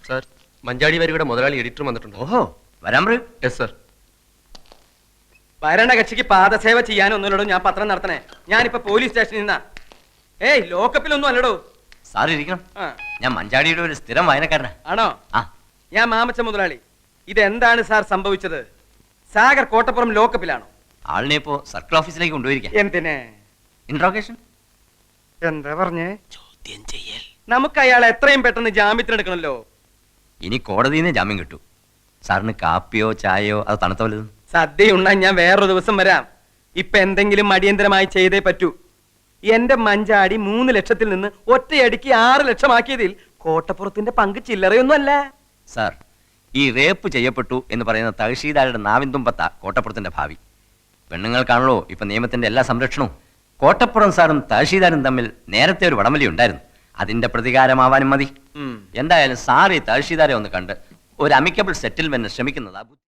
Sir, മഞ്ചാടി വരിയുടെ മുതലാളി editor വന്നിട്ടുണ്ട്. ഓഹോ, വരാൻ പറയൂ. Yes sir. ഭരണകക്ഷിക്ക് പാദസേവ ചെയ്യാനൊന്നുമില്ലടോ ഞാൻ പത്രം നടത്തണേ. ഞാനിപ്പോ പോലീസ് സ്റ്റേഷനിൽ നിന്നാ. ഏയ്, ലോക്കപ്പിലൊന്നും അല്ലടോ. സാർ ഇരിക്കണം. ആ, ഞാൻ മഞ്ചാടിയുടെ ഒരു സ്ഥിരം വായനക്കാരനാ. ആണോ? ആ, ഞാൻ മാമച്ച മുതലാളി. ഇതെന്താണ് സാർ സംഭവിച്ചത്? സാഗർ കോട്ടപ്പുറം ലോക്കപ്പിലാണോ? ആളിനെ ഇപ്പോ സർക്കിൾ ഓഫീസിലേക്ക് കൊണ്ടുപോയിരിക്കാം. എന്തിനെ? ഇൻട്രോഗേഷൻ. എന്താ പറഞ്ഞേ? ചോദ്യം ചെയ്യൽ. നമുക്ക് അയാളെ എത്രയും പെട്ടെന്ന് ജാമ്യത്തിനെടുക്കണല്ലോ. ഇനി കോടതിയിൽ നിന്ന് ജാമ്യം കിട്ടൂ. സാറിന് കാപ്പിയോ ചായയോ അത് തണുത്ത വല്ലതും? സദ്യ ഉണ്ണാൻ ഞാൻ വേറൊരു ദിവസം വരാം. ഇപ്പൊ എന്തെങ്കിലും അടിയന്തരമായി ചെയ്തേ പറ്റൂ. എന്റെ മഞ്ചാടി 3 ലക്ഷത്തിൽ നിന്ന് ഒറ്റയടിക്ക് 6 ലക്ഷമാക്കിയതിൽ കോട്ടപ്പുറത്തിന്റെ പങ്ക് ചില്ലറയൊന്നും അല്ല. സാർ, ഈ റേപ്പ് ചെയ്യപ്പെട്ടു എന്ന് പറയുന്ന തഹശീൽദാരുടെ നാവിന്തുമ്പത്ത കോട്ടപ്പുറത്തിന്റെ ഭാവി. പെണ്ണുങ്ങൾക്കാണല്ലോ ഇപ്പൊ നിയമത്തിന്റെ എല്ലാ സംരക്ഷണവും. കോട്ടപ്പുറം സാറും തഹശീൽദാരും തമ്മിൽ നേരത്തെ ഒരു വടംവലി ഉണ്ടായിരുന്നു. അതിന്റെ പ്രതികാരമാവാനും മതി. എന്തായാലും സാർ ഈ തഹശീൽദാരെ ഒന്ന് കണ്ട് ഒരു അമിക്കബിൾ സെറ്റിൽമെന്റ് ശ്രമിക്കുന്നതാ.